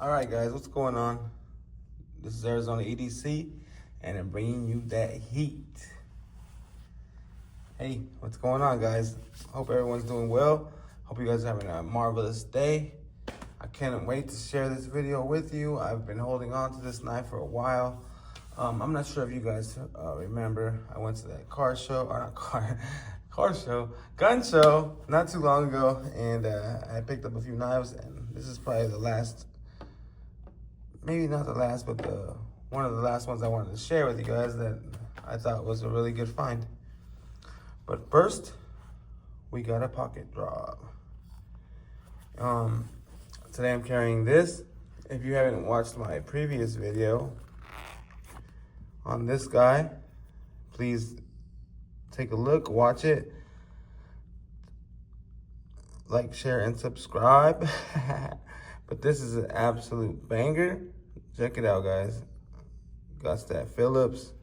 All right, guys, what's going on? This is Arizona EDC, and I'm bringing you that heat. Hey, what's going on, guys? Hope everyone's doing well. Hope you guys are having a marvelous day. I can't wait to share this video with you. I've been holding on to this knife for a while. I'm not sure if you guys remember, I went to that gun show not too long ago, and I picked up a few knives, and this is probably the last, maybe not the last, but one of the last ones I wanted to share with you guys that I thought was a really good find. But first, we got a pocket draw. Today I'm carrying this. If you haven't watched my previous video on this guy, please take a look, watch it, like, share, and subscribe. But this is an absolute banger. Check it out, guys. Got that Phillips.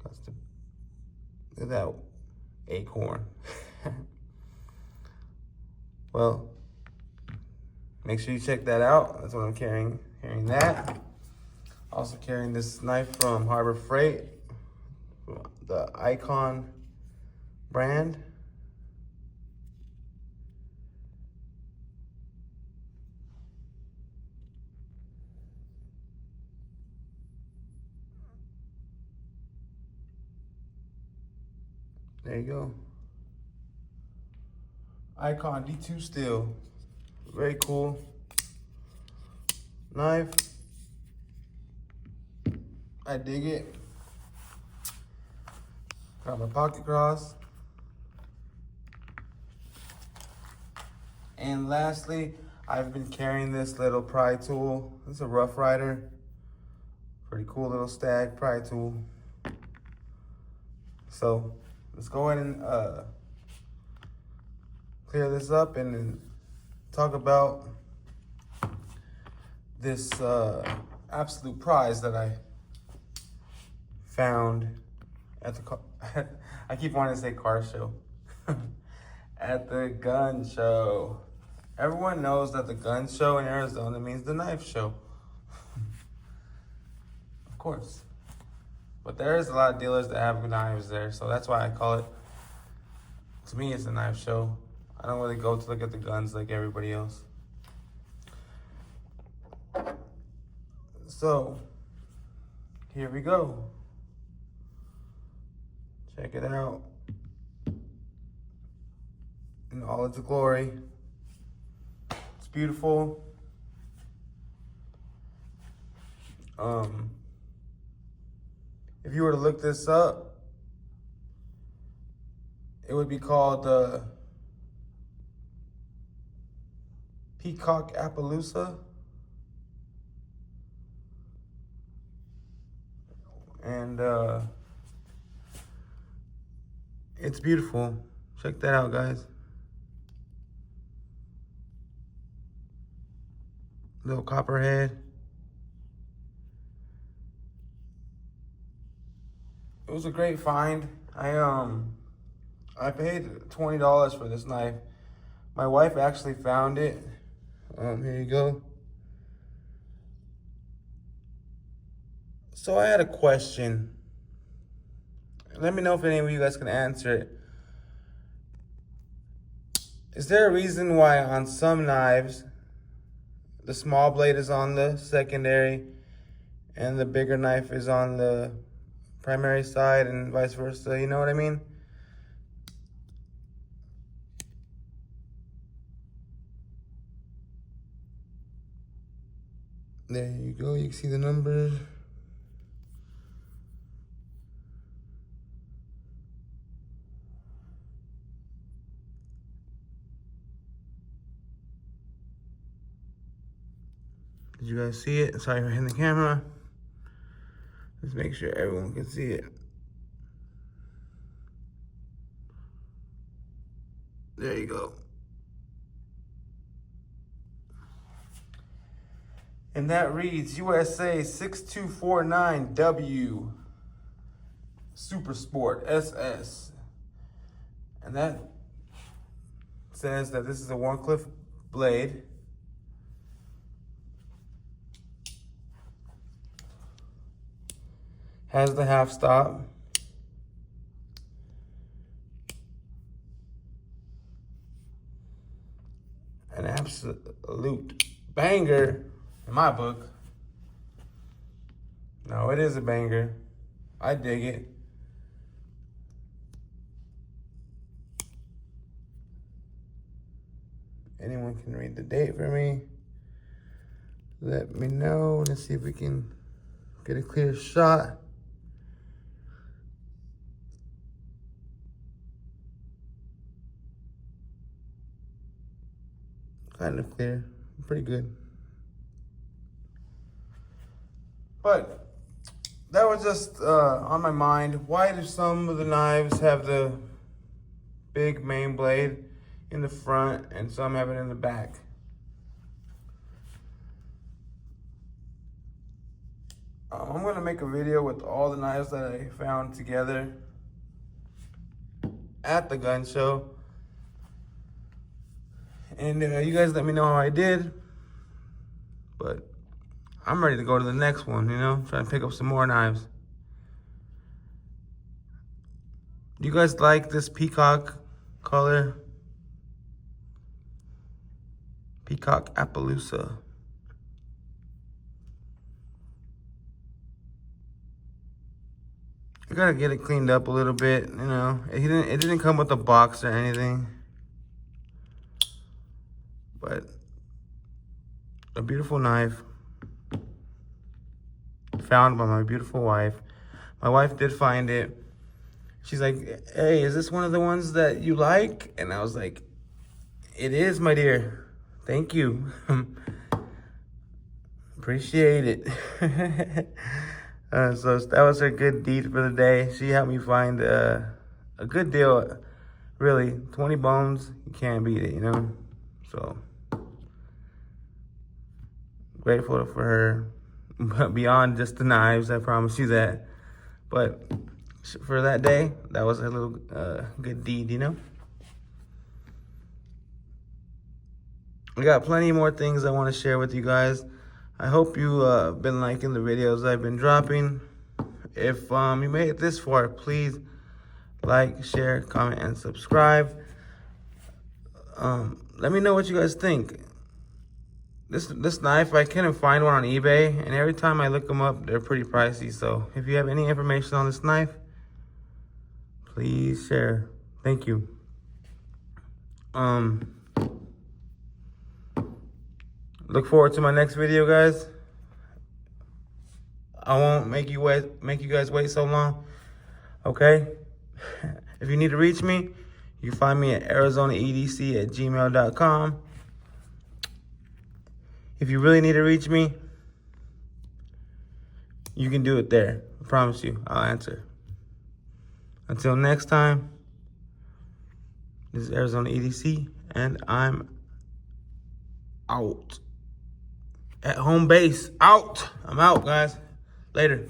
Look at that acorn. Well, make sure you check that out. That's what I'm carrying. Carrying that. Also carrying this knife from Harbor Freight, the Icon brand. There you go. Icon D2 steel. Very cool knife. I dig it. Got my pocket cross. And lastly, I've been carrying this little pry tool. It's a Rough Rider. Pretty cool little stag pry tool. So let's go ahead and clear this up and talk about this absolute prize that I found at the I keep wanting to say car show. At the gun show. Everyone knows that the gun show in Arizona means the knife show. Of course. But there's a lot of dealers that have knives there, so that's why I call it, to me, it's a knife show. I don't really go to look at the guns like everybody else. So, here we go. Check it out in all its glory. It's beautiful. If you were to look this up, it would be called Peacock Appaloosa. And it's beautiful. Check that out, guys. Little Copperhead. It was a great find. I paid $20 for this knife. My wife actually found it. Here you go. So I had a question. Let me know if any of you guys can answer it. Is there a reason why on some knives, the small blade is on the secondary and the bigger knife is on the primary side and vice versa? You know what I mean? There you go. You can see the numbers. Did you guys see it? Sorry for hitting the camera. Let's make sure everyone can see it. There you go. And that reads USA 6249W Super Sport SS. And that says that this is a wharncliffe blade Has the half stop. An absolute banger in my book. No, it is a banger. I dig it. Anyone can read the date for me. Let me know. Let's see if we can get a clear shot. Kind of clear. Pretty good. But that was just on my mind. Why do some of the knives have the big main blade in the front and some have it in the back? I'm gonna make a video with all the knives that I found together at the gun show. And you guys let me know how I did. But I'm ready to go to the next one, you know? Try and pick up some more knives. Do you guys like this peacock color? Peacock Appaloosa. I gotta get it cleaned up a little bit, you know. It didn't come with a box or anything. But a beautiful knife found by my beautiful wife. My wife did find it. She's like, hey, is this one of the ones that you like? And I was like, it is, my dear. Thank you. Appreciate it. So that was a good deed for the day. She helped me find a good deal. Really, 20 bones, you can't beat it, you know? So grateful for her. But beyond just the knives, I promise you that. But for that day, that was a little good deed, you know? I got plenty more things I want to share with you guys. I hope you been liking the videos I've been dropping. If you made it this far, please like, share, comment, and subscribe. Let me know what you guys think. This knife, I couldn't find one on eBay, and every time I look them up, they're pretty pricey. So if you have any information on this knife, please share. Thank you. Look forward to my next video, guys. I won't make you guys wait so long. Okay? If you need to reach me, you can find me at arizonaedc@gmail.com. If you really need to reach me, you can do it there. I promise you, I'll answer. Until next time, this is Arizona EDC, and I'm out. At home base, out. I'm out, guys. Later.